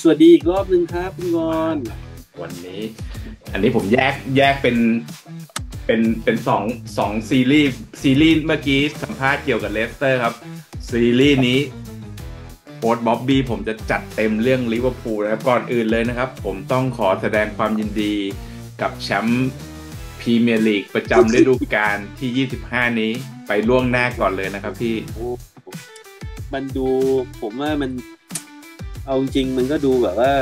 สวัสดีอีกรอบหนึ่งครับคุณกรณ์วันนี้อันนี้ผมแยกเป็นสองซีรีส์เมื่อกี้สัมภาษณ์เกี่ยวกับเลสเตอร์ครับซีรีส์นี้โค้ชบ๊อบบี้ผมจะจัดเต็มเรื่องลิเวอร์พูลนะครับก่อนอื่นเลยนะครับผมต้องขอแสดงความยินดีกับแชมป์พรีเมียร์ลีกประจำฤดูกาลที่25นี้ไปล่วงหน้าก่อนเลยนะครับพี่มันดูผมว่ามันเอาจริงมันก็ดูแบบว่า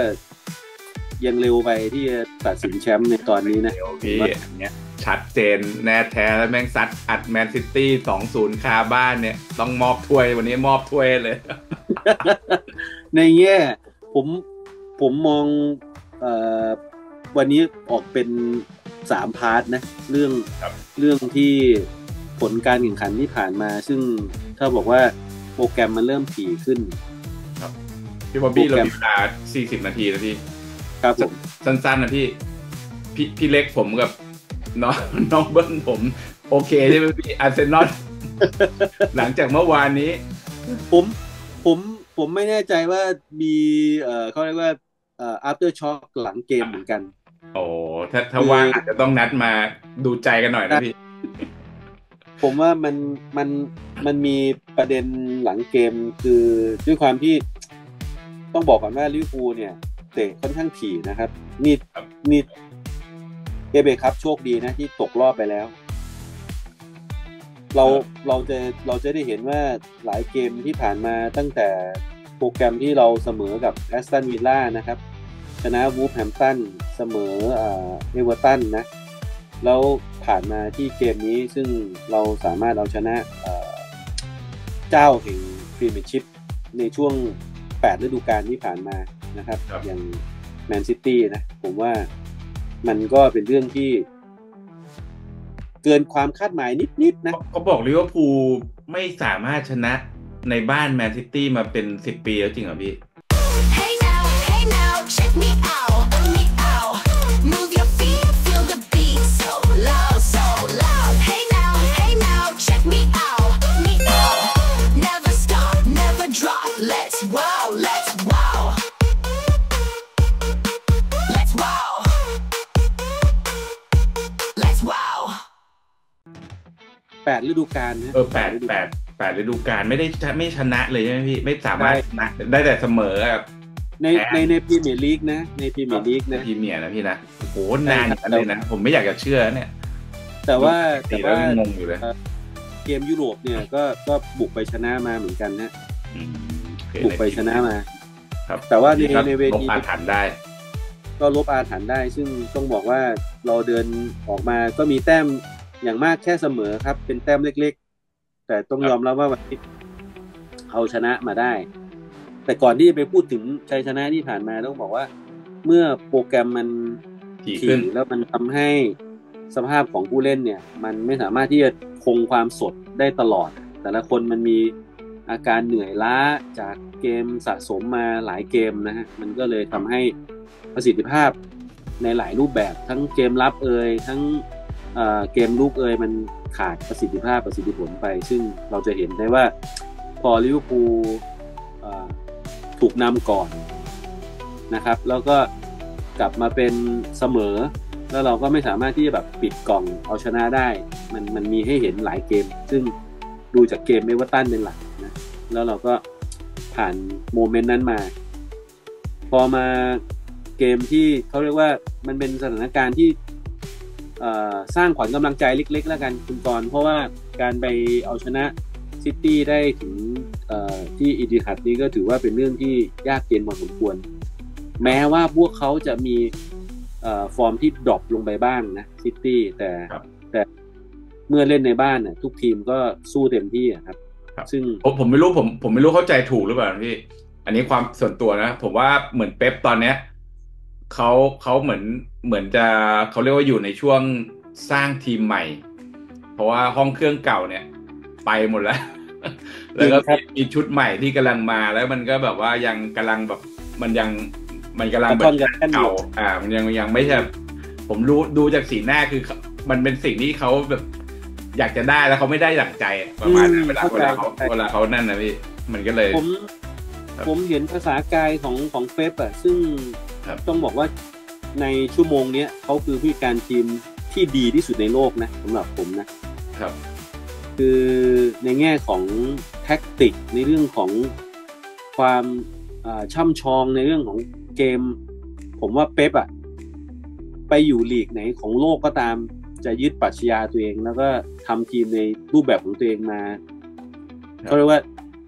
ยังเร็วไปที่จะตัดสินแชมป์ในตอนนี้นะพี่เนี้ยชัดเจนแน่แท้แล้วแม่งซัดอัดแมนซิตี้ 2-0 คาบ้านเนี่ยต้องมอบถ้วยวันนี้มอบถ้วยเลย ในแง่ผมมองวันนี้ออกเป็น3พาร์ทนะเรื่องที่ผลการแข่งขันที่ผ่านมาซึ่งถ้าบอกว่าโปรแกรมมันเริ่มถี่ขึ้นครับพี่บ๊อบบี้เรามีเวลา40นาทีนะพี่ครับผมสั้นๆนะพี่เล็กผมกับน้องเบิ้ลผมโอเคใช่ไหมพี่อาร์เซนอลหลังจากเมื่อวานนี้ผมไม่แน่ใจว่ามีเขาเรียกว่าafter shock หลังเกมเหมือนกันโอ้ถ้าว่างอาจจะต้องนัดมาดูใจกันหน่อยนะพี่ผมว่ามันมีประเด็นหลังเกมคือด้วยความที่ต้องบอกก่อนว่าลิเวอร์พูลเนี่ยเตะค่อนข้างถี่นะครับนี่เอเบครับโชคดีนะที่ตกรอบไปแล้วเราจะได้เห็นว่าหลายเกมที่ผ่านมาตั้งแต่โปรแกรมที่เราเสมอกับแอสตันวิลล่านะครับชนะวูฟแฮมป์ตันเสมอเอเวอร์ตันนะแล้วผ่านมาที่เกมนี้ซึ่งเราสามารถเอาชนะเจ้าแห่งพรีเมียร์ชิพในช่วง8ฤดูกาลที่ผ่านมานะครับอย่างแมนซิตี้นะผมว่ามันก็เป็นเรื่องที่เกินความคาดหมายนิดๆนะเขาบอกลิเวอร์พูลไม่สามารถชนะในบ้านแมนซิตี้มาเป็น10ปีแล้วจริงเหรอพี่ Hey now, hey now, check me out, me out. Move your feet, feel the beat so loud, so loud. Hey now, hey now, check me out, me out. Never stop, never drop. Let's wow, let's wow. Let's wow. Let's wow. 8ฤดูกาลนะ8ฤดูกาลไม่ชนะเลยใช่ไหมพี่ไม่สามารถชนะได้แต่เสมอครับในพรีเมียร์ลีกนะในพรีเมียร์ลีกนะพรีเมียร์นะพี่นะโอ้โหนานอย่างนั้นเลยนะผมไม่อยากจะเชื่อเนี่ยแต่ว่างงอยู่เลยเกมยุโรปเนี่ยก็บุกไปชนะมาเหมือนกันนะบุกไปชนะมาครับแต่ว่าในเวทีลบอาถรรพ์ได้ก็ลบอาถรรพ์ได้ซึ่งต้องบอกว่าเราเดินออกมาก็มีแต้มอย่างมากแค่เสมอครับเป็นแต้มเล็กๆแต่ต้องยอมรับว่าวันนี้เอาชนะมาได้แต่ก่อนที่จะไปพูดถึงชัยชนะที่ผ่านมาต้องบอกว่าเมื่อโปรแกรมมันถี่แล้วมันทำให้สภาพของผู้เล่นเนี่ยมันไม่สามารถที่จะคงความสดได้ตลอดแต่ละคนมันมีอาการเหนื่อยล้าจากเกมสะสมมาหลายเกมนะฮะมันก็เลยทำให้ประสิทธิภาพในหลายรูปแบบทั้งเกมรับทั้งเกมลุกมันขาดประสิทธิผลไปซึ่งเราจะเห็นได้ว่าพอลิเวอร์พูลถูกนำก่อนนะครับแล้วก็กลับมาเป็นเสมอแล้วเราก็ไม่สามารถที่จะแบบปิดกล่องเอาชนะได้มันมีให้เห็นหลายเกมซึ่งดูจากเกมเอเวอร์ตันเป็นหลักนะแล้วเราก็ผ่านโมเมนต์นั้นมาพอมาเกมที่เขาเรียกว่ามันเป็นสถานการณ์ที่สร้างขวัญกำลังใจเล็กๆแล้วกันคุณกรณ์เพราะว่าการไปเอาชนะซิตี้ได้ถึงที่อิติฮัดนี้ก็ถือว่าเป็นเรื่องที่ยากเย็นพอสมควรแม้ว่าพวกเขาจะมีฟอร์มที่ดรอปลงไปบ้างนะซิตี้แต่เมื่อเล่นในบ้านทุกทีมก็สู้เต็มที่ครับซึ่งผมไม่รู้ผมไม่รู้เข้าใจถูกหรือเปล่าพี่อันนี้ความส่วนตัวนะผมว่าเหมือนเป๊ปตอนเนี้ยเขาเหมือนจะเขาเรียกว่าอยู่ในช่วงสร้างทีมใหม่เพราะว่าห้องเครื่องเก่าเนี่ยไปหมดแล้วแล้วก็มีชุดใหม่ที่กำลังมาแล้วมันก็แบบว่ายังกำลังแบบมันกำลังแบบเก่ามันยังไม่ใช่ผมดูจากสีหน้าคือมันเป็นสิ่งที่เขาแบบอยากจะได้แล้วเขาไม่ได้ดั่งใจประมาณนั้นเวลาเขานั่นนะพี่มันก็เลย ผมเห็นภาษากายของเป๊ปอ่ะซึ่งครับต้องบอกว่าในชั่วโมงเนี้ยเขาคือผู้จัดการทีมที่ดีที่สุดในโลกนะสำหรับผมนะครับคือในแง่ของแท็กติกในเรื่องของความช่ำชองในเรื่องของเกมผมว่าเป๊ปอ่ะไปอยู่ลีกไหนของโลกก็ตามจะยึดปรัชญาตัวเองแล้วก็ทำทีมในรูปแบบของตัวเองมาเขาเรียกว่า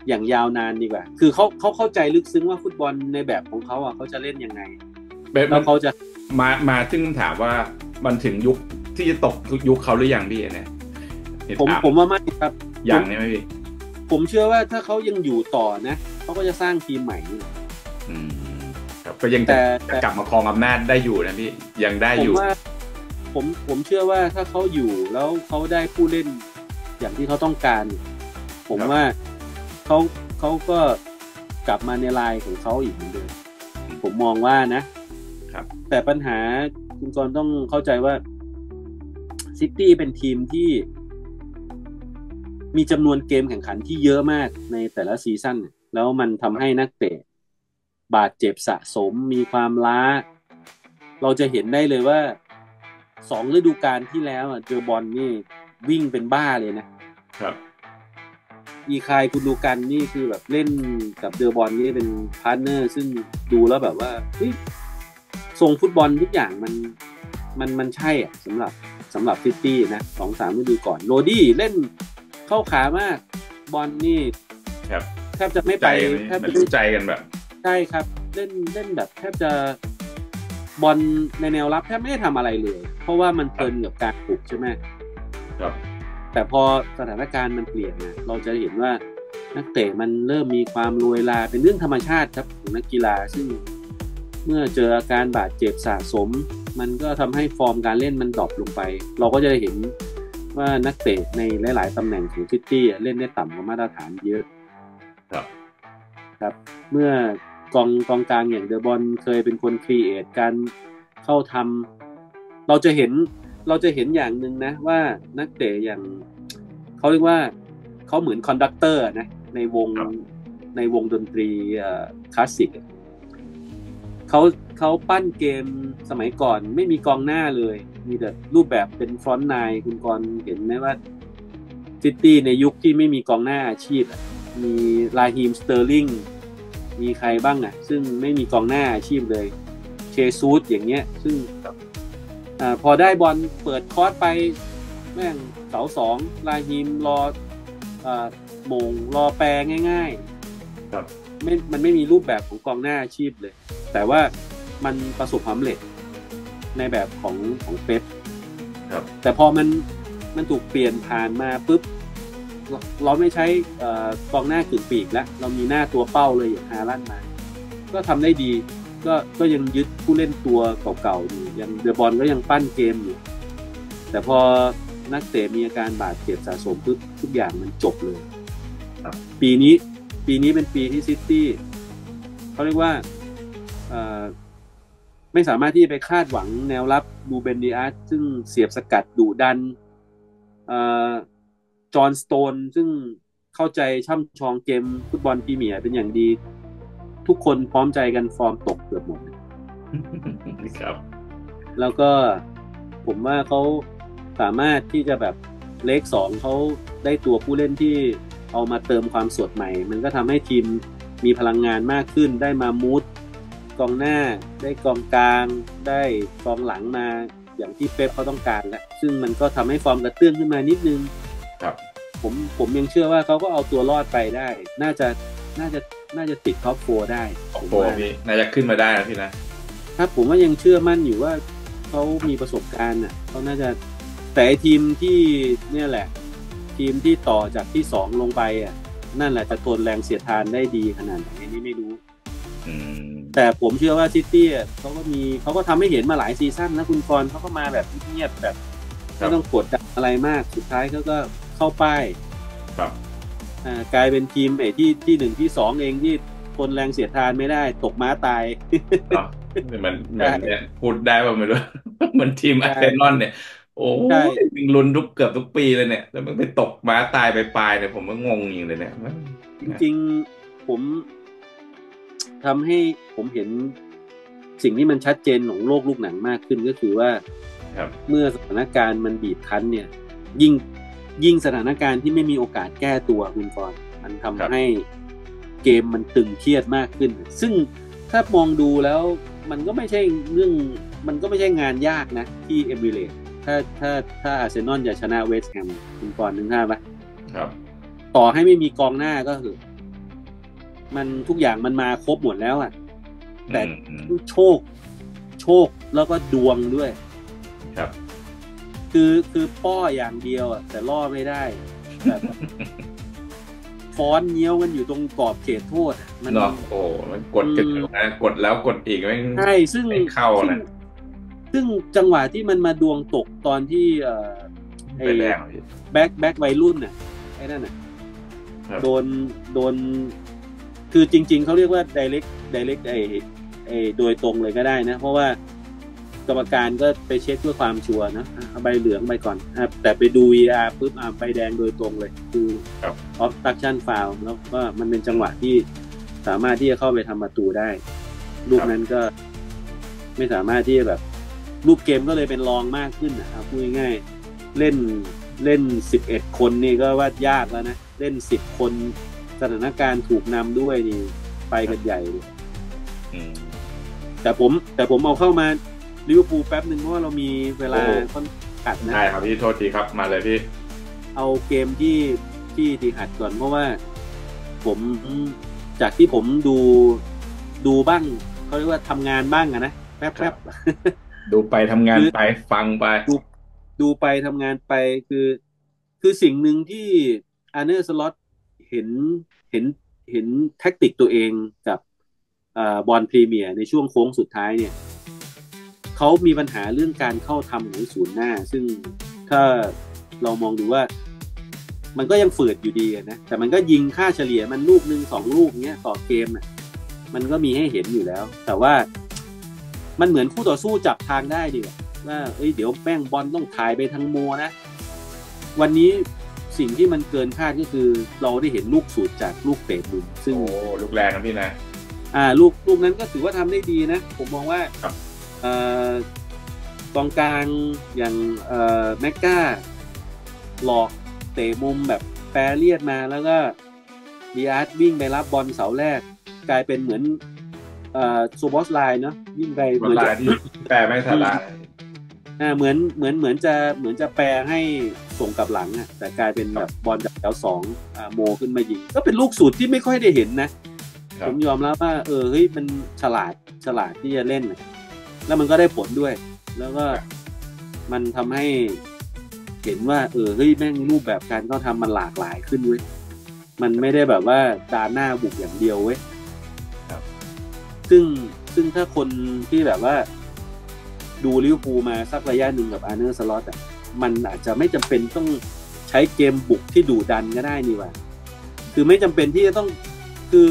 อย่างยาวนานดีกว่าคือเขาเข้าใจลึกซึ้งว่าฟุตบอลในแบบของเขาอ่ะเขาจะเล่นยังไงแล้วเขาจะมาซึ่งถามว่ามันถึงยุคที่จะตกยุคเขาหรือยังพี่เนี่ยผมว่าไม่ครับยังใช่ไหมพี่ผมเชื่อว่าถ้าเขายังอยู่ต่อนะเขาก็จะสร้างทีมใหม่ครับก็ยังจะกลับมาครองอำนาจได้อยู่นะพี่ยังได้อยู่ผมเชื่อว่าถ้าเขาอยู่แล้วเขาได้ผู้เล่นอย่างที่เขาต้องการผมว่าเขาก็กลับมาในลายของเขาอีกเหมือนเดิมผมมองว่านะครับแต่ปัญหาคุณกรณ์ต้องเข้าใจว่าซิตี้เป็นทีมที่มีจำนวนเกมแข่งขันที่เยอะมากในแต่ละซีซั่นแล้วมันทำให้นักเตะบาดเจ็บสะสมมีความล้าเราจะเห็นได้เลยว่า2 ฤดูกาลที่แล้วเจอบอลนี่วิ่งเป็นบ้าเลยนะครับอีคายคุณดูกันนี่คือแบบเล่นกับเดอบอลนี่เป็นพาร์ทเนอร์ซึ่งดูแล้วแบบว่าทรงฟุตบอลทุกอย่างมันใช่สำหรับซิตี้นะ2-3 ฤดูก่อนโรดี้เล่นเข้าขามากบอลนี่แทบจะไม่ไปแทบจะรู้ใจกันแบบใช่ครับเล่นแบบแทบจะบอลในแนวรับแทบไม่ได้ทำอะไรเลยเพราะว่ามันเพลินกับการปลุกใช่ไหมครับแต่พอสถานการณ์มันเปลี่ยนเราจะเห็นว่านักเตะมันเริ่มมีความรวยลาเป็นเรื่องธรรมชาติครับของนักกีฬาซึ่งเมื่อเจออาการบาดเจ็บสะสมมันก็ทำให้ฟอร์มการเล่นมันดรอปลงไปเราก็จะได้เห็นว่านักเตะในหลายๆตำแหน่งของซิตี้เล่นได้ต่ำกว่ามาตรฐานเยอะครับเมื่อกองกลางอย่างเดอบอลเคยเป็นคนครีเอทการเข้าทำเราจะเห็นอย่างหนึ่งนะว่านักเตะอย่างเขาเรียกว่าเขาเหมือนคอนดักเตอร์นะในวงดนตรีคลาสสิกเขาปั้นเกมสมัยก่อนไม่มีกองหน้าเลยมีแต่รูปแบบเป็นฟรอนต์ไนน์คุณกรณ์เห็นไหมว่าซิตี้ในยุคที่ไม่มีกองหน้าอาชีพมีราฮีมสเตอร์ลิงมีใครบ้างซึ่งไม่มีกองหน้าอาชีพเลยเชซูสอย่างเงี้ยซึ่งพอได้บอลเปิดคอร์สไปแม่งเสา2ราฮีมรอโมงรอแปรง่ายๆครับมันไม่มีรูปแบบของกองหน้าอาชีพเลยแต่ว่ามันประสบความสำเร็จในแบบของเป๊ปแต่พอมันถูกเปลี่ยนผ่านมาปุ๊บเราไม่ใช้กองหน้ากึ่งปีกแล้วเรามีหน้าตัวเป้าเลยอย่างฮาลันด์มาก็ทำได้ดีก็ยังยึดผู้เล่นตัวเก่าๆอยู่ยังเดอะบอลก็ยังปั้นเกมอยู่แต่พอนักเตะมีอาการบาดเจ็บสะสมปุ๊บทุกอย่างมันจบเลยปีนี้เป็นปีที่ซิตี้เขาเรียกว่าไม่สามารถที่จะไปคาดหวังแนวรับดูเบนดิอาร์ซึ่งเสียบสกัดดุดันจอห์นสโตนซึ่งเข้าใจช่ำชองเกมฟุตบอลพรีเมียร์เป็นอย่างดีทุกคนพร้อมใจกันฟอร์มตกเกือบหมดครับแล้วก็ผมว่าเขาสามารถที่จะแบบเลข2เขาได้ตัวผู้เล่นที่เอามาเติมความสดใหม่มันก็ทำให้ทีมมีพลังงานมากขึ้นได้มามูดกองหน้าได้กองกลางได้กองหลังมาอย่างที่เป๊ปเขาต้องการแล้วซึ่งมันก็ทำให้ฟอร์มกระเตื้องขึ้นมานิดนึงครับผมยังเชื่อว่าเขาก็เอาตัวรอดไปได้น่าจะติดท็อป4ได้ท็อป4พี่น่าจะขึ้นมาได้นะพี่นะครับผมว่ายังเชื่อมั่นอยู่ว่าเขามีประสบการณ์เขาน่าจะแต่ทีมที่เนี่ยแหละทีมที่ต่อจากที่2ลงไปนั่นแหละจะทนแรงเสียดทานได้ดีขนาดไหนนี่ไม่รู้แต่ผมเชื่อว่าซิตี้เขาก็ทำให้เห็นมาหลายซีซั่นนะคุณกรณ์เขาก็มาแบบเงียบแบบไม่ต้องกดดันอะไรมากสุดท้ายเขาก็เข้าป้ายกลายเป็นทีมที่1ที่2เองที่ทนแรงเสียดทานไม่ได้ตกม้าตายมันเนี่ยพูดได้ป่ะไม่รู้เหมือนทีมอาร์เซนอลเนี่ยโอ้ยมันลุ้นเกือบทุกปีเลยเนี่ยแล้วมันไปตกม้าตายไปปลายเนี่ยผมก็งงอย่างเลยเนี่ยจริงๆผม ทำให้ผมเห็นสิ่งที่มันชัดเจนของโลกลูกหนังมากขึ้นก็คือว่าเมื่อสถานการณ์มันบีบคั้นเนี่ยยิ่งสถานการณ์ที่ไม่มีโอกาสแก้ตัวคุณกรณ์มันทำให้เกมมันตึงเครียดมากขึ้นซึ่งถ้ามองดูแล้วมันก็ไม่ใช่มันก็ไม่ใช่งานยากนะที่เอมิเรตส์ถ้าอาร์เซนอลจะชนะเวสต์แฮมคุณกรณ์นึกภาพปะครับต่อให้ไม่มีกองหน้าก็คือมันทุกอย่างมันมาครบหมดแล้วอ่ะแต่โชคแล้วก็ดวงด้วยครับคือป้ออย่างเดียวอ่ะแต่ล่อไม่ได้แบบฟ้อนเงี้ยวกันอยู่ตรงกรอบเขตโทษมันโอ้มันกดกันนะกดแล้วกดอีกไม่ใช่ซึ่งเข้านะซึ่งจังหวะที่มันมาดวงตกตอนที่ไอ้แบ็ควัยรุ่นน่ะไอ้นั่นน่ะโดนคือจริงๆเขาเรียกว่า direct ไอ้โดยตรงเลยก็ได้นะเพราะว่ากรรมการก็ไปเช็คเพื่อความชัวร์นะเอาใบเหลืองไปก่อนแต่ไปดู VR ปุ๊บใบแดงโดยตรงเลยคือ obstruction foul แล้วก็มันเป็นจังหวะที่สามารถที่จะเข้าไปทำประตูได้ลูกนั้นก็ไม่สามารถที่จะแบบรูปเกมก็เลยเป็นรองมากขึ้นนะครับพูดง่ายๆเล่น11คนนี่ก็ว่ายากแล้วนะเล่น10คนสถานการณ์ถูกนำด้วยนี่ไปกันใหญ่เลยแต่ผมเอาเข้ามาลิเวอร์พูลแป๊บนึงเพราะว่าเรามีเวลาค่อนขัดนะใช่ครับพี่โทษทีครับมาเลยพี่เอาเกมที่ดีหัดก่อนเพราะว่าผมจากที่ผมดูบ้างเขาเรียกว่าทำงานบ้างนะแป๊บดูไปทำงานไปฟังไปดูไปทำงานไปคือสิ่งหนึ่งที่อาร์เนอร์สล็อตเห็นแท็กติกตัวเองกับบอลพรีเมียร์ในช่วงโค้งสุดท้ายเนี่ยเขามีปัญหาเรื่องการเข้าทำของศูนย์หน้าซึ่งถ้าเรามองดูว่ามันก็ยังฝืดอยู่ดีนะแต่มันก็ยิงค่าเฉลี่ยมันลูกนึง2ลูกเงี้ยต่อเกมอ่ะมันก็มีให้เห็นอยู่แล้วแต่ว่ามันเหมือนคู่ต่อสู้จับทางได้ดีว่าเดี๋ยวแป้งบอลต้องถ่ายไปทางโมนะวันนี้สิ่งที่มันเกินคาดก็คือเราได้เห็นลูกสูตรจากลูกเตะมุมซึ่งลูกแรงนะพี่นะลูกนั้นก็ถือว่าทำได้ดีนะผมมองว่ากองกลางอย่างแม็กก้าหลอกเตะมุมแบบแปรเลียดมาแล้วก็ดีอาร์ตวิ่งไปรับบอลเสาแรกกลายเป็นเหมือนซูบอสไลน์เนาะวิ่งไปเหมือนที่แปรไม่ทันละเหมือนจะแปรให้ส่งกลับหลังแต่กลายเป็นแบบบอลจากแถว2โมขึ้นมายิงก็เป็นลูกสูตรที่ไม่ค่อยได้เห็นนะผมยอมรับว่าเฮ้ยมันฉลาดที่จะเล่นแล้วมันก็ได้ผลด้วยแล้วก็มันทำให้เห็นว่าเฮ้ยแม่งรูปแบบการก็ทำมันหลากหลายขึ้นเว้ยมันไม่ได้แบบว่าดาหน้าบุกอย่างเดียวเว้ยซึ่งถ้าคนที่แบบว่าดูลิเวอร์พูลมาสักระยะหนึ่งกับอาร์เนอร์สล็อตมันอาจจะไม่จำเป็นต้องใช้เกมบุกที่ดุดันก็ได้นี่ว่าคือไม่จำเป็นที่จะต้องคือ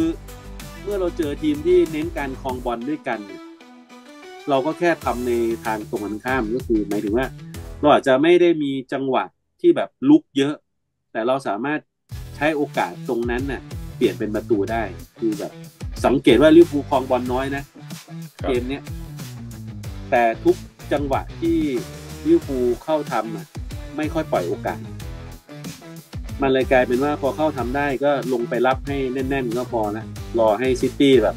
เมื่อเราเจอทีมที่เน้นการครองบอลด้วยกันเราก็แค่ทำในทางตรงกันข้ามก็คือหมายถึงว่าเราอาจจะไม่ได้มีจังหวะที่แบบลุกเยอะแต่เราสามารถใช้โอกาสตรงนั้นน่ะเปลี่ยนเป็นประตูได้คือแบบสังเกตว่าลิเวอร์พูลครองบอลน้อยนะเกมเนี้ยแต่ทุกจังหวะที่ลิเวอร์พูลเข้าทำไม่ค่อยปล่อยโอกาสมันเลยกลายเป็นว่าพอเข้าทำได้ก็ลงไปรับให้แน่นๆก็พอนะรอให้ซิตี้แบบ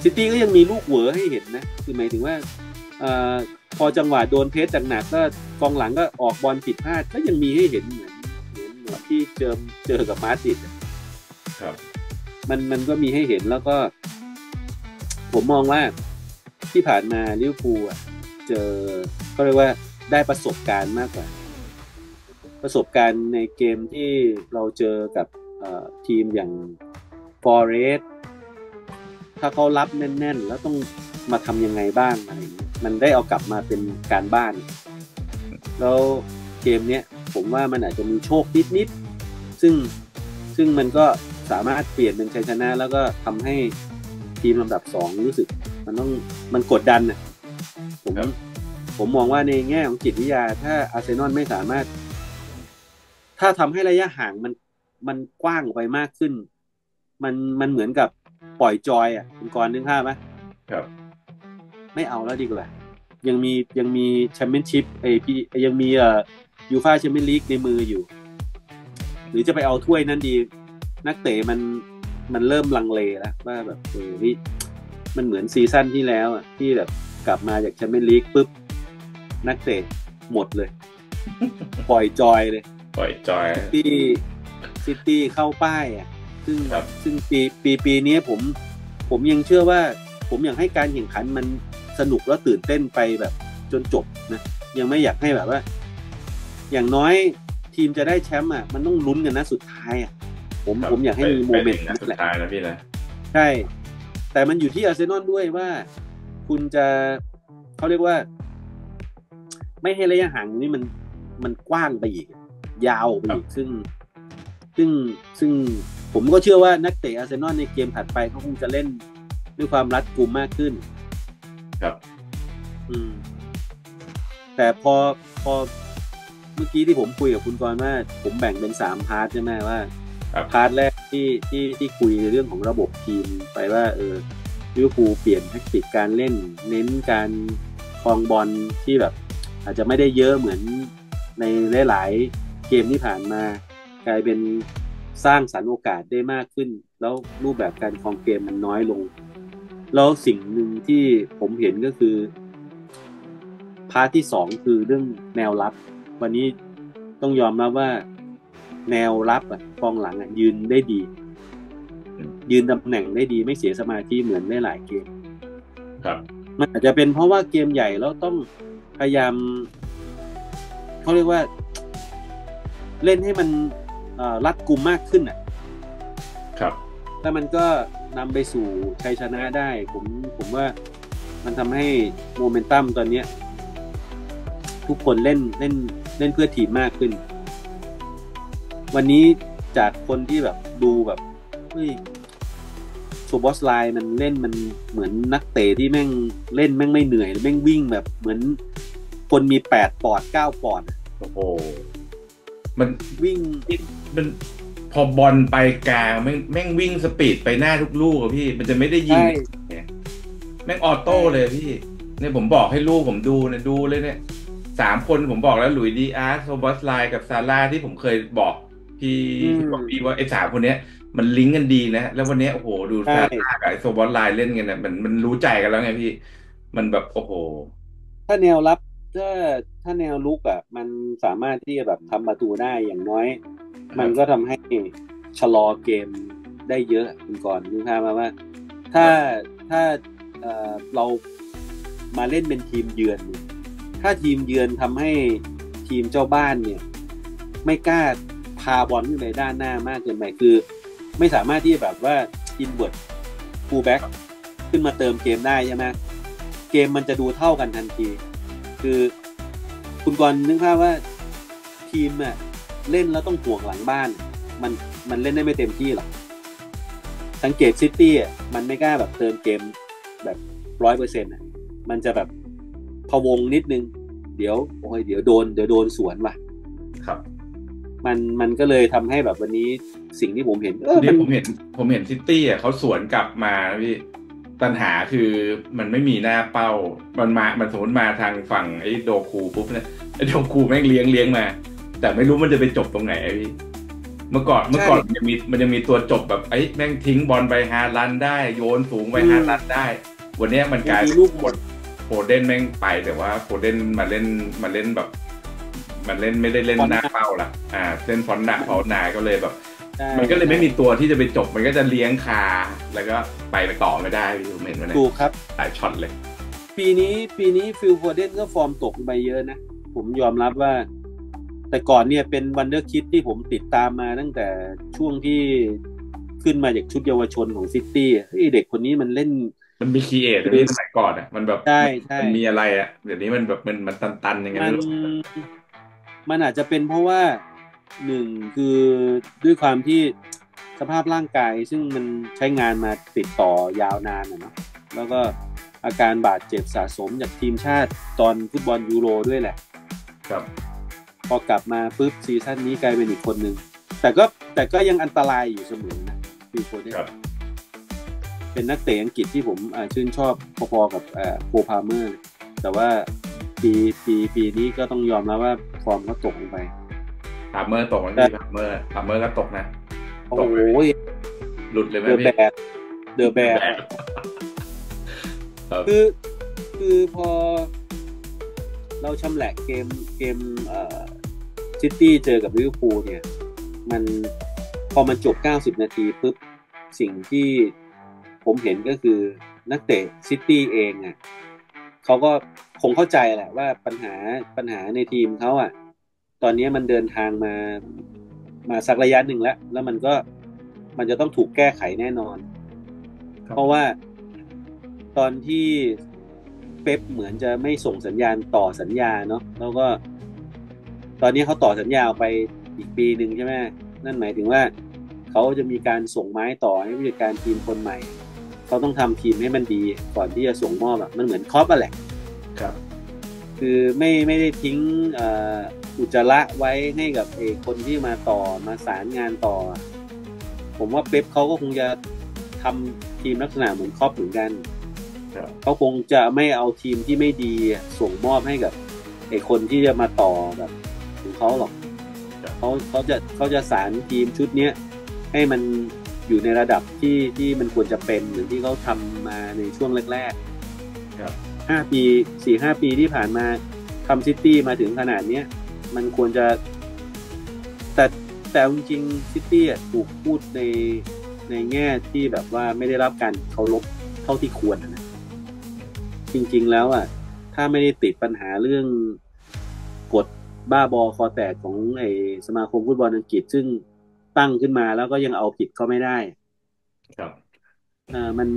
ซิตี้ก็ยังมีลูกเหวอให้เห็นนะคือหมายถึงว่าพอจังหวะโดนเพสจากหนักก็กองหลังก็ออกบอลผิดพลาดก็ยังมีให้เห็นเหมือนที่เจอกับมาดริดครับมันก็มีให้เห็นแล้วก็ผมมองว่าที่ผ่านมาลิเวอร์พูลเจอก็เรียกว่าได้ประสบการณ์มากกว่าประสบการณ์ในเกมที่เราเจอกับทีมอย่างฟอเรสต์ถ้าเขารับแน่นๆแล้วต้องมาทำยังไงบ้างอะไรมันได้เอากลับมาเป็นการบ้านแล้วเกมเนี้ยผมว่ามันอาจจะมีโชคนิดๆซึ่งมันก็สามารถเปลี่ยนเป็นชัยชนะแล้วก็ทำให้ทีมลำดับ2รู้สึกมันกดดันนะผมมองว่าในแง่ของจิตวิทยาถ้าอาร์เซนอลไม่สามารถถ้าทำให้ระยะห่างมันกว้างออกไปมากขึ้นมันเหมือนกับ ปล่อยจอยอ่ะคุณกรณ์นึกภาพไหมครับไม่เอาแล้วดีกว่ายังมีแชมเปี้ยนชิพพี่ยังมียูฟ่าแชมเปี้ยนลีกในมืออยู่หรือจะไปเอาถ้วยนั้นดีนักเตะมันเริ่มลังเลแล้วว่าแบบนี่มันเหมือนซีซั่นที่แล้วอ่ะที่แบบกลับมาจากแชมเปี้ยนลีกปุ๊บนักเตะหมดเลยปล่อยจอยเลยปล่อยจอยซิตี้เข้าป้ายอ่ะซึ่งปีนี้ผมยังเชื่อว่าผมอยากให้การแข่งขันมันสนุกแล้วตื่นเต้นไปแบบจนจบนะยังไม่อยากให้แบบว่าอย่างน้อยทีมจะได้แชมป์อ่ะมันต้องลุ้นกันนะสุดท้ายอ่ะผมอยากให้มีโมเมนต์นั้นสุดท้ายนะพี่นะใช่แต่มันอยู่ที่อาร์เซนอลด้วยว่าคุณจะเขาเรียกว่าไม่ให้ระยะห่างนี้มันกว้างไปอีกยาวไปอีกซึ่งผมก็เชื่อว่านักเตะอาร์เซนอลในเกมถัดไปเขาคงจะเล่นด้วยความรัดกุมมากขึ้นครับแต่พอเมื่อกี้ที่ผมคุยกับคุณกรณ์ว่าผมแบ่งเป็น3พาร์ทใช่ไหมว่าพาร์ทแรกที่คุยเรื่องของระบบทีมไปว่าลิเวอร์พูลเปลี่ยนแทคติกการเล่นเน้นการครองบอลที่แบบอาจจะไม่ได้เยอะเหมือนในหลายๆเกมที่ผ่านมากลายเป็นสร้างสรรค์โอกาสได้มากขึ้นแล้วรูปแบบการครองเกมมันน้อยลงแล้วสิ่งหนึ่งที่ผมเห็นก็คือพาร์ทที่2คือเรื่องแนวรับวันนี้ต้องยอมรับว่าแนวรับกองหลังยืนได้ดียืนตำแหน่งได้ดีไม่เสียสมาธิเหมือนได้หลายเกมครับมันอาจจะเป็นเพราะว่าเกมใหญ่แล้วต้องพยายามเขาเรียกว่าเล่นให้มันรัดกุมมากขึ้นครับแล้วมันก็นำไปสู่ชัยชนะได้ผมว่ามันทำให้โมเมนตัมตอนนี้ทุกคนเล่นเพื่อทีมมากขึ้นวันนี้จากคนที่แบบดูแบบเฮ้ยโซบอสไลน์มันเล่นมันเหมือนนักเตะที่แม่งเล่นแม่งไม่เหนื่อยแม่งวิ่งแบบเหมือนคนมี8 ปอนด์9 ปอนด์โอ้โหมันวิ่งมันพอบอลไปกลางแม่งวิ่งสปีดไปหน้าทุกลูกอะพี่มันจะไม่ได้ยิงแม่งออโต้เลยพี่เนี่ยผมบอกให้ลูกผมดูเนี่ยดูเลยเนี่ย3 คนผมบอกแล้วหลุยส์ดีอาร์สโซบอสไลน์กับซาร่าที่ผมเคยบอกพี่ว่าไอ้3 คนเนี้ยมันลิงก์กันดีนะแล้ววันนี้โอ้โหดูซาร่ากับไอ้โซบอสไลน์เล่นกันเนี่ยมันรู้ใจกันแล้วไงพี่มันแบบโอ้โหถ้าแนวรับถ้าแนวลุกมันสามารถที่จะแบบทำประตูได้อย่างน้อยมันก็ทำให้ชะลอเกมได้เยอะคุณก่อนดูท่ามาว่าถ้าเรามาเล่นเป็นทีมเยือนถ้าทีมเยือนทำให้ทีมเจ้าบ้านเนี่ยไม่กล้าพาบอลขึ้นไปด้านหน้ามากเกินไปคือไม่สามารถที่จะแบบว่าอินเวิร์ดฟูลแบ็กขึ้นมาเติมเกมได้ใช่ไหมเกมมันจะดูเท่ากันทันทีคือคุณกรณ์นึกภาพว่าทีมเล่นแล้วต้องห่วงหลังบ้านมันเล่นได้ไม่เต็มที่หรอกสังเกตซิตี้มันไม่กล้าแบบเติมเกมแบบ 100% มันจะแบบพะวงนิดนึงเดี๋ยวโดนสวนว่ะครับมันก็เลยทำให้แบบวันนี้สิ่งที่ผมเห็นผมเห็นซิตี้เขาสวนกลับมาพี่ปัญหาคือมันไม่มีหน้าเป้ามันสมมติมาทางฝั่งไอ้โดคูปุ๊บเนี่ยไอ้โดคูแม่งเลี้ยงมาแต่ไม่รู้มันจะไปจบตรงไหนพี่เมื่อก่อนมันจะมีตัวจบแบบไอ้แม่งทิ้งบอลไปฮาลันได้โยนสูงไปฮาลันได้วันนี้มันกลายเป็นลูกหมดโฟเดนแม่งไปแต่ว่าโฟเดนมาเล่นแบบมันเล่นไม่ได้เล่นหน้าเป้าละเล่นฟอนต์หนาเขาหนาก็เลยแบบมันก็เลยไม่มีตัวที่จะไปจบมันก็จะเลี้ยงคาแล้วก็ไปต่อไม่ได้ผมเห็นมันถูกครับหลายช็อตเลยปีนี้ฟิลโฟเดนก็ฟอร์มตกไปเยอะนะผมยอมรับว่าแต่ก่อนเนี่ยเป็นวันเดอร์คิดที่ผมติดตามมาตั้งแต่ช่วงที่ขึ้นมาจากชุดเยาวชนของซิตี้เด็กคนนี้มันเล่นมันมีคีเอทในสมัยก่อนมันแบบใช่มันมีอะไรเดี๋ยวนี้มันแบบมันตันๆอย่างเงี้ยมันอาจจะเป็นเพราะว่า1คือด้วยความที่สภาพร่างกายซึ่งมันใช้งานมาติดต่อยาวนานเนาะแล้วก็อาการบาดเจ็บสะสมจากทีมชาติตอนฟุตบอลยูโรด้วยแหละครับพอกลับมาปุ๊บซีซั่นนี้กลายเป็นอีกคนนึงแต่ก็ยังอันตรายอยู่เสมอนะฟิลโฟเดน เป็นนักเตะอังกฤษที่ผมชื่นชอบพอๆกับโคพาเมอร์แต่ว่าปีนี้ก็ต้องยอมรับว่าฟอร์มเขาตกลงไปพาเมอร์ตกแล้วพี่พาเมอร์ก็ตกนะโอ้โหหลุดเลยไหมพี่เดอะแบกคือพอเราชำแหละเกมซิตี้เจอกับลิเวอร์พูลเนี่ยมันพอมันจบ90นาทีปุ๊บสิ่งที่ผมเห็นก็คือนักเตะซิตี้เองอ่ะเขาก็คงเข้าใจแหละว่าปัญหาในทีมเขาอ่ะตอนนี้มันเดินทางมาสักระยะหนึ่งแล้วมันจะต้องถูกแก้ไขแน่นอนเพราะว่าตอนที่เป๊ปเหมือนจะไม่ส่งสัญญาณต่อสัญญาเนาะแล้วก็ตอนนี้เขาต่อสัญญาไปอีกปีหนึ่งใช่ไหมนั่นหมายถึงว่าเขาจะมีการส่งไม้ต่อให้ผู้จัดการทีมคนใหม่เขาต้องทำทีมให้มันดีก่อนที่จะส่งมอบแบบมันเหมือนครอปอะแหละครับคือไม่ได้ทิ้งอุจจาระไว้ให้กับคนที่มาต่อมาสารงานต่อผมว่าเป๊ปเขาก็คงจะทำทีมลักษณะเหมือนครอปเหมือนกันเขาคงจะไม่เอาทีมที่ไม่ดีส่งมอบให้กับคนที่จะมาต่อแบบของเขาหรอกเขาจะสานทีมชุดนี้ให้มันอยู่ในระดับที่มันควรจะเป็นเหมือนที่เขาทำมาในช่วงแรกๆ5 ปี 4-5 ปีที่ผ่านมาทำซิตี้มาถึงขนาดนี้มันควรจะแต่จริงๆซิตี้ถูกพูดในแง่ที่แบบว่าไม่ได้รับการเคารพเท่าที่ควรนะจริงๆแล้วถ้าไม่ได้ติดปัญหาเรื่องกฎบ้าบอคอแตกของสมาคมฟุตบอลอังกฤษซึ่งตั้งขึ้นมาแล้วก็ยังเอาผิดเขาไม่ได้ครับ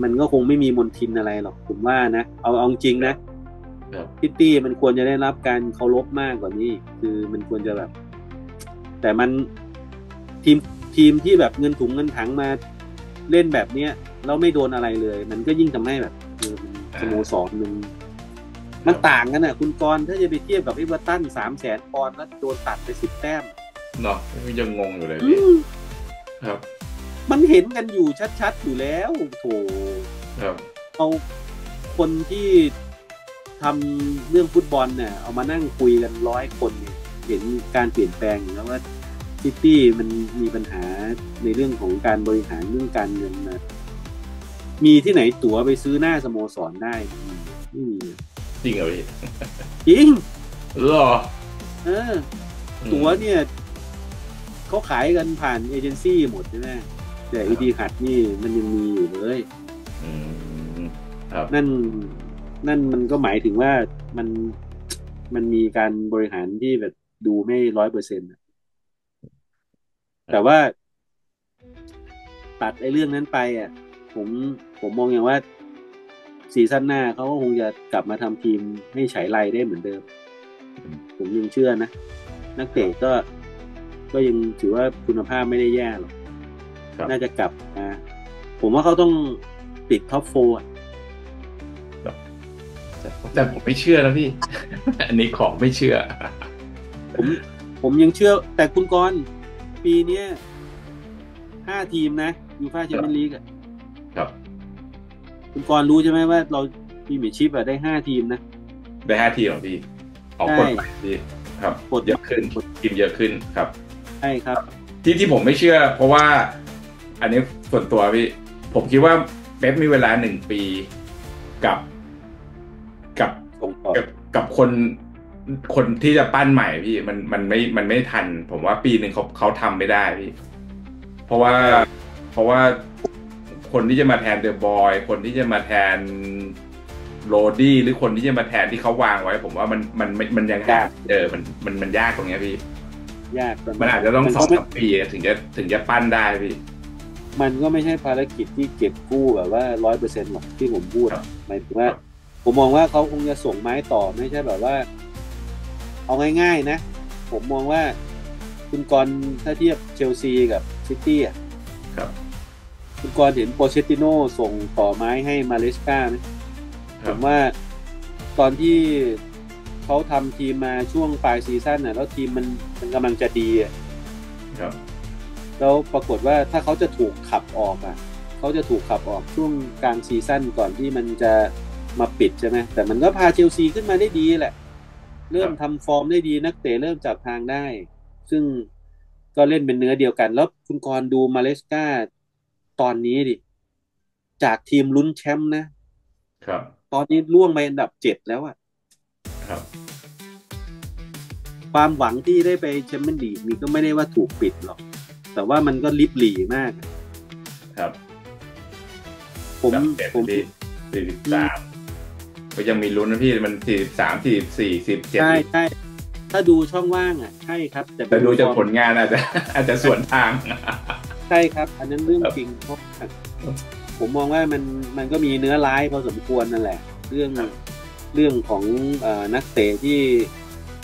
มันก็คงไม่มีมนทินอะไรหรอกผมว่านะเอาจริงนะซิตี้มันควรจะได้รับการเคารพมากกว่านี้คือมันควรจะแบบแต่มันทีมที่แบบเงินถุงเงินถังมาเล่นแบบเนี้ยแล้วไม่โดนอะไรเลยมันก็ยิ่งทำให้แบบสโมสรมันต่างกันน่ะคุณกรณ์ถ้าจะไปเทียบกับเอเวอร์ตัน300,000 ปอนด์แล้วโดนตัดไป10 แต้มเนาะยังงงอยู่เลยพี่ครับมันเห็นกันอยู่ชัดๆอยู่แล้วโถครับเอาคนที่ทำเรื่องฟุตบอลเนี่ยเอามานั่งคุยกัน100 คนเนี่ยเห็นการเปลี่ยนแปลงแล้วว่าซิตี้มันมีปัญหาในเรื่องของการบริหารเรื่องการเงินนะมีที่ไหนตั๋วไปซื้อหน้าสโมสรได้ไม่มีจริงเหรอพี่จริงหรอตั๋วเนี่ยเขาขายกันผ่านเอเจนซี่หมดใช่ไหมแต่อีดีหัดนี่มันยังมีอยู่เลยครับนั่นมันก็หมายถึงว่ามันมีการบริหารที่แบบดูไม่ 100%แต่ว่าตัดเรื่องนั้นไปผมมองอย่างว่าซีซั่นหน้าเขาก็คงจะกลับมาทำทีมให้ฉายไลได้เหมือนเดิมผมยังเชื่อนะนักเตะก็ยังถือว่าคุณภาพไม่ได้แย่หรอกน่าจะกลับมาผมว่าเขาต้องติดท็อป4แต่ผมไม่เชื่อแล้วพี่อันนี้ของไม่เชื่อผมยังเชื่อแต่คุณกรณ์ปีนี้5 ทีมนะยูฟ่าแชมเปี้ยนลีกครับคุณกรณ์รู้ใช่ไหมว่าเรามีเมชิปได้5 ทีมนะได้5 ทีมหรอพี่ออกกฎดีครับกดเยอะขึ้นทีมเยอะขึ้นครับใช่ครับที่ผมไม่เชื่อเพราะว่าอันนี้ส่วนตัวพี่ผมคิดว่าเป๊ปมีเวลา1 ปีกับคนที่จะปั้นใหม่พี่มันไม่ทันผมว่าปีหนึ่งเขาทำไม่ได้พี่เพราะว่าคนที่จะมาแทนเดอะบอยคนที่จะมาแทนโรดี้หรือคนที่จะมาแทนที่เขาวางไว้ผมว่ามันยังยากมันยากตรงนี้พี่ยากมันอาจจะต้อง2-3 ปีถึงจะปั้นได้พี่มันก็ไม่ใช่ภารกิจที่เก็บกู้แบบว่า 100% หรอกที่ผมพูดหมายถึงว่าผมมองว่าเขาคงจะส่งไม้ต่อไม่ใช่แบบว่าเอาง่ายๆนะผมมองว่าคุณกรณ์ถ้าเทียบเชลซีกับซิตี้ครับคุณกรณ์เห็นโปเชตติโน่ส่งต่อไม้ให้มาเลสกาไหมผมว่าตอนที่เขาทำทีมมาช่วงปลายซีซั่นแล้วทีมมันกำลังจะดีครับแล้วปรากฏว่าถ้าเขาจะถูกขับออก เขาจะถูกขับออกช่วงกลางซีซั่นก่อนที่มันจะมาปิดใช่ไหมแต่มันก็พาเชลซีขึ้นมาได้ดีแหละเริ่มทำฟอร์มได้ดีนักเตะเริ่มจับทางได้ซึ่งก็เล่นเป็นเนื้อเดียวกันแล้วคุณกรณ์ดูมาเลสกาตอนนี้ดิจากทีมลุ้นแชมป์นะครับตอนนี้ล่วงไปอันดับ7แล้วอะครับความหวังที่ได้ไปแชมเปี้ยนลีกนี่ก็ไม่ได้ว่าถูกปิดหรอกแต่ว่ามันก็ลิบหลี่มากครับผม43ก็ยังมีลุ้นนะพี่มัน43 44 47ใช่ใช่ถ้าดูช่องว่างอ่ะใช่ครับแต่ดูจากผลงานอาจจะส่วนทางใช่ครับอันนั้นเรื่องจริงเพราะผมมองว่ามันก็มีเนื้อร้ายพอสมควรนั่นแหละเรื่องของนักเตะที่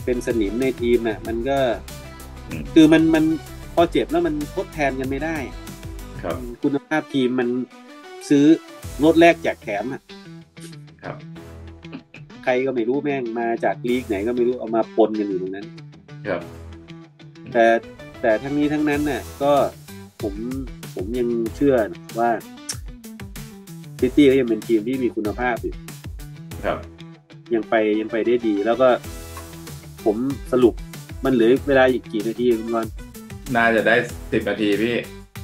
เป็นสนิมในทีมน่ะมันก็คือมันพอเจ็บแล้วมันทดแทนกันไม่ได้ครับคุณภาพทีมมันซื้อลดแลกแจกแถมอ่ะครับใครก็ไม่รู้แม่งมาจากลีกไหนก็ไม่รู้เอามาปนกันอยู่ตรงนั้นครับแต่ทั้งนี้ทั้งนั้นน่ะก็ผมยังเชื่อว่าซิตี้ก็ยังเป็นทีมที่มีคุณภาพอยู่ครับยังไปได้ดีแล้วก็ผมสรุปมันเหลือเวลาอีกกี่นาทีคุณบอลน่าจะได้10 นาทีพี่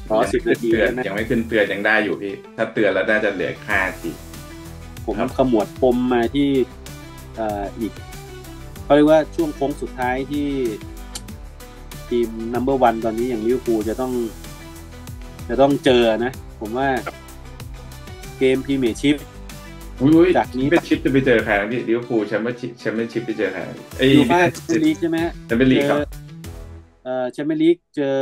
10 นาทียังไม่ขึ้นเตือนยังได้อยู่พี่ถ้าเตือนแล้วน่าจะเหลือ5 นาทีผมขมวดปมมาที่อีกเขาเรียกว่าช่วงโค้งสุดท้ายที่ทีมนัมเบอร์วันตอนนี้อย่างลิเวอร์พูลจะต้องเจอนะผมว่าเกมพรีเมียร์ชิพจากนี้เป็นชิปจะไปเจอใครพี่ลิเวอร์พูลแชมเปี้ยนชิพไปเจอใครยูฟ่าแชมเปี้ยนลีกใช่ไหมแชมเปี้ยนลีกครับแชมเปี้ยนลีกเจอ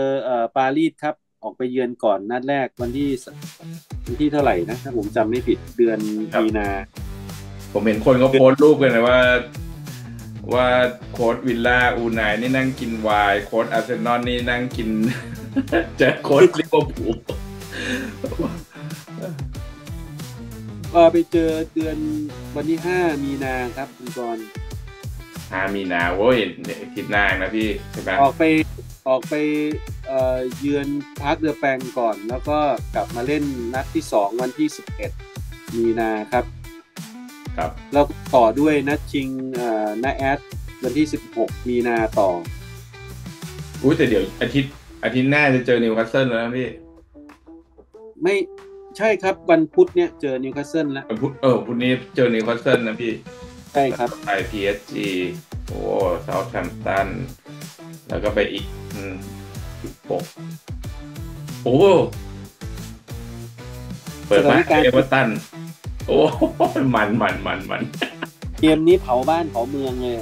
ปารีสครับออกไปเยือนก่อนนัดแรกวันที่เท่าไหร่นะถ้าผมจำไม่ผิดเดือนมีนาผมเห็นคนเขาโพสต์รูปกันนะว่าโค้ชวิลล่าอูไนนี่นั่งกินไวน์โค้ชอาร์เซนอลนี่นั่งกินเจอโค้ชลิเวอร์พูลก็ไปเจอเดือนวันที่5 มีนาครับคุณกรณ์5 มีนาโว้ยอาทิตย์หน้านะพี่ใช่ไหมออกไปเยือนพาร์คเดอแปงก่อนแล้วก็กลับมาเล่นนัดที่2วันที่11 มีนาครับครับแล้วต่อด้วยนัดชิงนาแอดวันที่16 มีนาต่อแต่เดี๋ยวอาทิตย์หน้าจะเจอนิวคาสเซิลแล้วนะพี่ไม่ใช่ครับวันพุธเนี่ยเจอนิวคาสเซิลแล้ววันพุธพุธนี้เจอนิวคาสเซิลนะพี่ใช่ครับไป PSG โอ้เซาท์แฮมป์ตันแล้วก็ไปอีก16เปิดมาเอเวอร์ตันโอ้มันเกมนี้เผาบ้านเผาเมืองเลย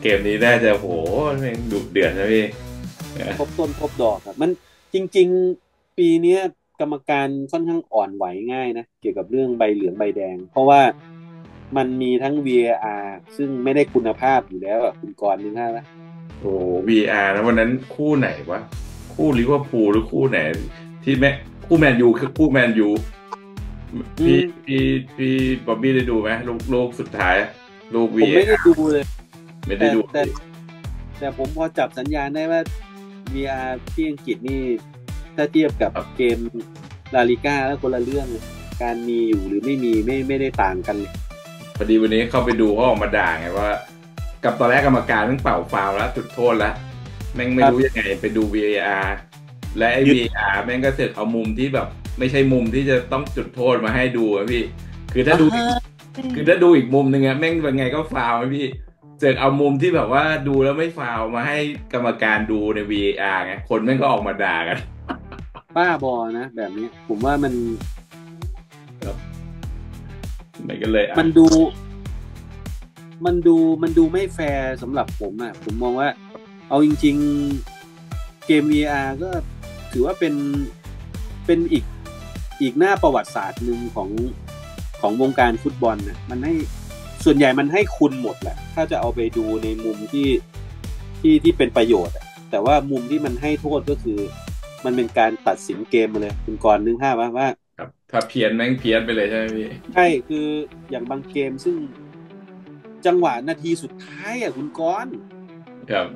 เกมนี้น่าจะโหแม่งดุเดือดนะพี่ครบต้นครบดอกครับมันจริงๆปีนี้กรรมการค่อนข้างอ่อนไหวง่ายนะเกี่ยวกับเรื่องใบเหลืองใบแดงเพราะว่ามันมีทั้ง VAR ซึ่งไม่ได้คุณภาพอยู่แล้วคุณกรณ์นึกภาพนะVAR แล้ววันนั้นคู่ไหนวะคู่ลิเวอร์พูลหรือคู่ไหนที่คู่แมนยูคือคู่แมนยูพี่บ๊อบบี้ได้ดูไหมลูกสุดท้ายลูก VAR ผมไม่ได้ดูเลยไม่ได้ดูแต่ผมพอจับสัญญาณได้ว่า VR ที่อังกฤษนี่ถ้าเทียบกับเกมลาลิก้าแล้วคนละเรื่องการมีอยู่หรือไม่มีไม่ได้ต่างกันเลยพอดีวันนี้เข้าไปดูเขาออกมาด่าไงว่ากับตอนแรกกรรมการเป่าฟาวล์แล้วจุดโทษแล้วแม่งไม่รู้ยังไงไปดู VAR และไอ้ VAR แม่งก็เสือกเอามุมที่แบบไม่ใช่มุมที่จะต้องจุดโทษมาให้ดูอ่ะพี่คือถ้าดูอีกมุมนึงอ่ะแม่งเป็นไงก็ฟาวล์พี่เสือกเอามุมที่แบบว่าดูแล้วไม่ฟาวล์มาให้กรรมการดูใน VAR ไงคนแม่งก็ออกมาด่ากันป้าบอนะแบบนี้ผมว่ามันก็เลยมันดูไม่แฟร์สำหรับผมอ่ะผมมองว่าเอาจริงๆเกม VR ก็ถือว่าเป็นอีกหน้าประวัติศาสตร์หนึ่งของวงการฟุตบอลนะมันให้ส่วนใหญ่มันให้คุณหมดแหละถ้าจะเอาไปดูในมุมที่เป็นประโยชน์แต่ว่ามุมที่มันให้โทษก็คือมันเป็นการตัดสินเกมมาเลยคุณกรณ์นึกภาพว่าถ้าเพี้ยนแม่งเพี้ยนไปเลยใช่ไหมพี่ใช่คืออย่างบางเกมซึ่งจังหวะนาทีสุดท้ายอ่ะคุณกรณ์ครับ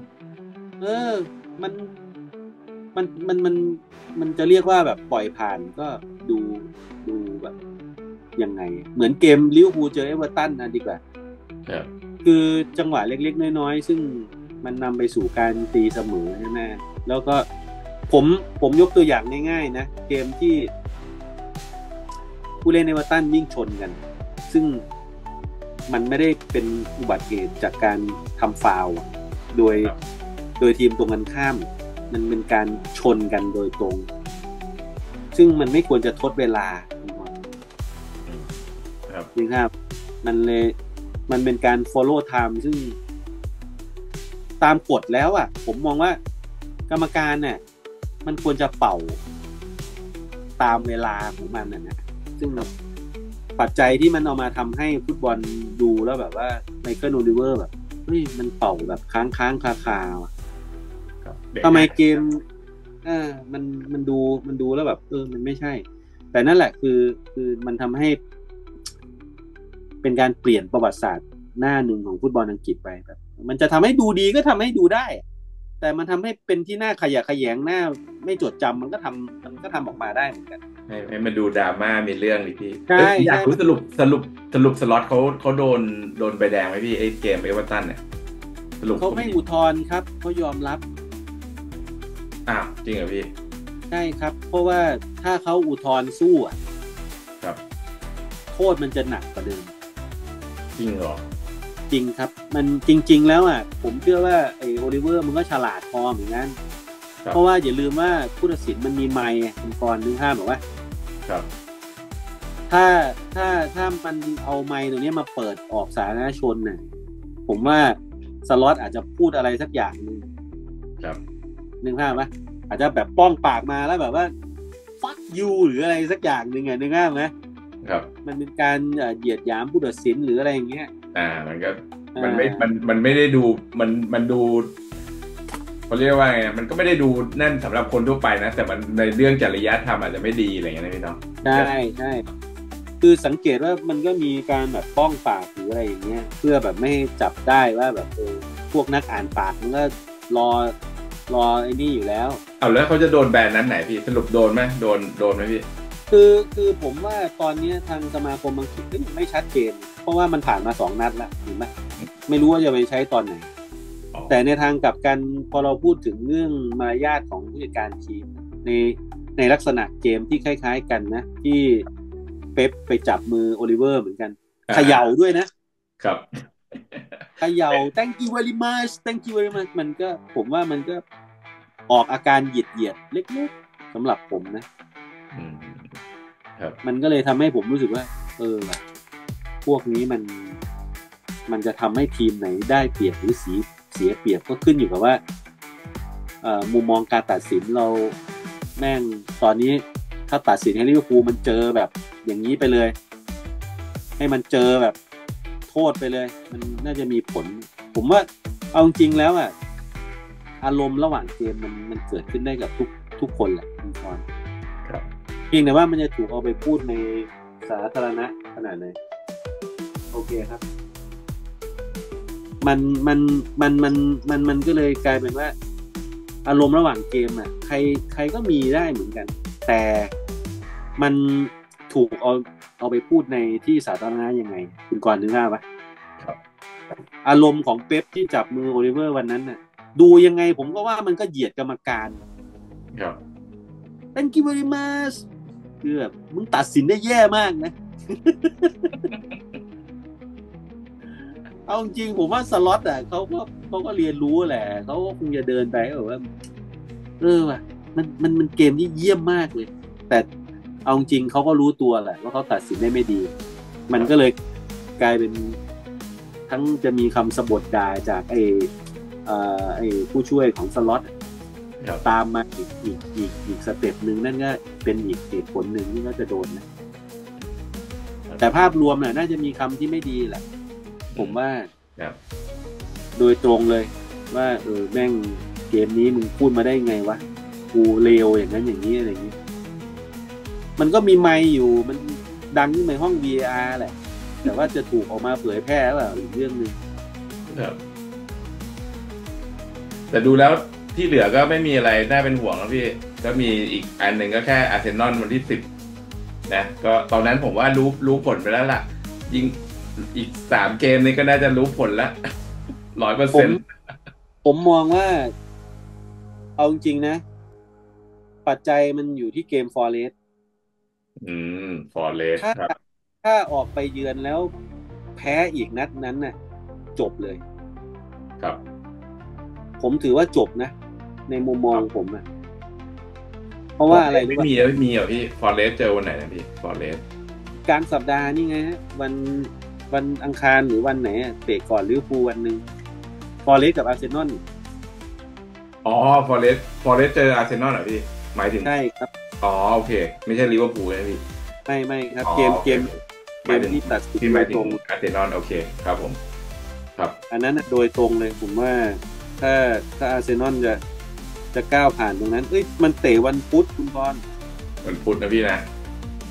มัน มันมันจะเรียกว่าแบบปล่อยผ่านก็ดูแบบยังไงเหมือนเกมลิเวอร์พูลเจอเอเวอร์ตันนะดีกว่าคือจังหวะเล็กๆน้อยๆซึ่งมันนำไปสู่การตีเสมอใช่ไหมแล้วก็ผมยกตัวอย่างง่ายๆนะเกมที่ผู้เล่นเอเวอร์ตันวิ่งชนกันซึ่งมันไม่ได้เป็นอุบัติเหตุจากการทำฟาวล์โดยทีมตรงกันข้ามมันเป็นการชนกันโดยตรงซึ่งมันไม่ควรจะทดเวลาจริงครับมันเป็นการ follow time ซึ่งตามกฎแล้วอ่ะผมมองว่ากรรมการเนี่ยมันควรจะเป่าตามเวลาของมันนะซึ่งปัจจัยที่มันเอามาทำให้ฟุตบอลดูแล้วแบบว่าไมเคิลโอลิเวอร์แบบเฮ้ยมันเป่าแบบค้างคาทำไมเกมมันดูแล้วแบบมันไม่ใช่แต่นั่นแหละคือมันทำให้เป็นการเปลี่ยนประวัติศาสตร์หน้าหนึ่งของฟุตบอลอังกฤษไปแบบมันจะทำให้ดูดีก็ทำให้ดูได้แต่มันทำให้เป็นที่น่าขยะแขยงหน้าไม่จดจำมันก็ทำออกมาได้เหมือนกันให้มันดูดราม่ามีเรื่องเลยพี่ ใช่ อยากรู้สรุปสล็อตเขาโดนใบแดงไหมพี่ไอ้เกมเอเวอร์ตันเนี่ยสรุปเขาไม่อุทธรณ์ครับเขายอมรับจริงเหรอพี่ใช่ครับเพราะว่าถ้าเขาอุทธรณ์สู้ครับโทษมันจะหนักกว่าเดิมจริงเหรอจริงครับมันจริงๆแล้วผมเชื่อว่าไอ้โอลิเวอร์มันก็ฉลาดพอเหมือนกันเพราะว่าอย่าลืมว่าผู้ตัดสินมันมีไมค์คุณกรณ์นึกภาพบอกว่าครับถ้ามันเอาไมค์ตรงนี้มาเปิดออกสาธารณชนเนี่ยผมว่าสล็อตอาจจะพูดอะไรสักอย่างนึงครับนึกภาพไหมอาจจะแบบป้องปากมาแล้วแบบว่า fuck you หรืออะไรสักอย่างนึงนึกภาพไหมครับมันเป็นการเหยียดหยามผู้ตัดสินหรืออะไรอย่างเงี้ยมันก็มันไม่ได้ดูมันดูเขาเรียกว่าไงมันก็ไม่ได้ดูนั่นสำหรับคนทั่วไปนะแต่มันในเรื่องจริยธรรมอาจจะไม่ดีอะไรอย่างเงี้ยนะพี่น้องใช่คือสังเกตว่ามันก็มีการแบบป้องปากหรืออะไรอย่างเงี้ยเพื่อแบบไม่ให้จับได้ว่าแบบพวกนักอ่านปากมันก็รอไอ้นี่อยู่แล้วแล้วเขาจะโดนแบนนั้นไหนพี่สรุปโดนไหมโดนไหมพี่คือผมว่าตอนนี้ทางสมาคมอังกฤษก็ยังไม่ชัดเจนเพราะว่ามันผ่านมา2 นัดแล้วเห็นไหมไม่รู้ว่าจะไปใช้ตอนไหนแต่ในทางกลับกันพอเราพูดถึงเรื่องมารยาทของผู้จัดการทีมในลักษณะเกมที่คล้ายๆกันนะที่เป๊ปไปจับมือโอลิเวอร์เหมือนกันเขย่าด้วยนะครับเขย่า thank you very much มันก็ผมว่ามันก็ออกอาการเหยียดเล็กๆสำหรับผมนะมันก็เลยทำให้ผมรู้สึกว่าพวกนี้มันจะทำให้ทีมไหนได้เปรียบหรือเสียเปรียบก็ขึ้นอยู่กับว่ามุมมองการตัดสินเราแม่งตอนนี้ถ้าตัดสินให้ลิเวอร์พูลมันเจอแบบอย่างนี้ไปเลยให้มันเจอแบบโทษไปเลยมันน่าจะมีผลผมว่าเอาจริงแล้วอารมณ์ระหว่างเกมมันเกิดขึ้นได้กับทุกคนแหละคุณพรเพียงแต่ว่ามันจะถูกเอาไปพูดในสาธารณะขนาดไหนโอเคครับมันก็เลยกลายเป็นว่าอารมณ์ระหว่างเกมใครก็มีได้เหมือนกันแต่มันถูกเอาไปพูดในที่สาธารณะยังไงคุณกรณ์นึกภาพปะครับอารมณ์ของเป๊ปที่จับมือโอลิเวอร์วันนั้นดูยังไงผมก็ว่ามันก็เหยียดกรรมการครับ thank you very much คือแบบมึงตัดสินได้แย่มากนะ เอาจริงผมว่าสล็อตเขาก็เรียนรู้แหละเขาก็คงจะเดินไปแบบว่าว่ะมันเกมที่เยี่ยมมากเลยแต่เอาจริงเขาก็รู้ตัวแหละว่าเขาตัดสินได้ไม่ดีมันก็เลยกลายเป็นทั้งจะมีคำสบถด่าจากไอ้ผู้ช่วยของสล็อตตามมาอีกสเต็ปนึงนั่นก็เป็นอีกเหตุผลหนึ่งที่เขาจะโดนนะแต่ภาพรวมน่าจะมีคำที่ไม่ดีแหละผมว่าโดยตรงเลยว่าแม่งเกมนี้มึงพูดมาได้ไงวะกูเลวอย่างนั้นอย่างนี้อะไรอย่างนี้มันก็มีไมค์อยู่มันดังในห้อง VAR แหละแต่ว่าจะถูกออกมาเผยแพร่หรือเปล่าอีกเรื่องนึงแต่ดูแล้ว ที่เหลือก็ไม่มีอะไรน่าเป็นห่วงแล้วพี่ก็มีอีกอันหนึ่งก็แค่อาร์เซนอลวันที่10นะก็ตอนนั้นผมว่ารู้ผลไปแล้วล่ะยิงอีก3 เกมนี้ก็น่าจะรู้ผลแล้วร้อยเปอร์ผมเซ็นต์ผมมองว่าเอาจริงๆนะปัจจัยมันอยู่ที่เกมฟอร์เรสต์อืฟอร์เรสถ้าครับถ้าออกไปเยือนแล้วแพ้อีกนัดนั้นน่ะจบเลยครับผมถือว่าจบนะในมุมมครับองผมอะเพราะว่าอะไรรู้ป่ะไม่มีเหรอพี่ฟอร์เรสเจอวันไหนนะพี่ฟอร์เรสกลางสัปดาห์นี่ไงฮะวันอังคารหรือวันไหนอะเตะก่อนลิเวอร์พูลวันหนึ่งฟอร์เรสต์กับอาร์เซนอลอ๋อฟอร์เรสเจออาร์เซนอลเหรอพี่หมายถึงใช่ครับอ๋อโอเคไม่ใช่ลิเวอร์พูลนะพี่ไม่ครับอ๋อเกมโอเคเกหมายถึงมที่ตัดสินพี่หมายถึงโดยตรง อาร์เซนอลโอเคครับผมครับอันนั้นน่ะโดยตรงเลยผมว่าถ้าอาร์เซนอลจะก้าวผ่านตรงนั้นเอ้ยมันเตะวันพุธคุณบอลวันพุธนะพี่นะ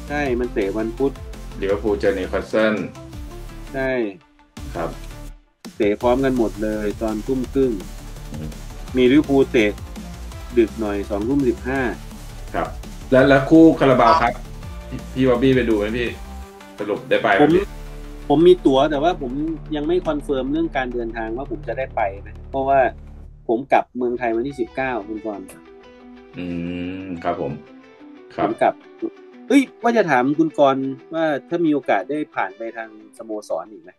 ใช่มันเตะวันพุธลิเวอร์พูลเจอนิวคาสเซิลใช่ครับเตะพร้อมกันหมดเลยตอนทุ่มครึ่งอืมมีลิเวอร์พูลเตะดึกหน่อย20:15ครับแล้วคู่คาราบาวครับพี่บ๊อบบี้ไปดูไหมพี่สรุปได้ไปไหผมมพี่ผมมีตั๋วแต่ว่าผมยังไม่คอนเฟิร์มเรื่องการเดินทางว่าผมจะได้ไปนะเพราะว่าผมกลับเมืองไทยวันที่19คุณบอลอืครับผมครับผมกลับเอ้ยว่าจะถามคุณกรณ์ว่าถ้ามีโอกาสได้ผ่านไปทางสโมสรอีกไหม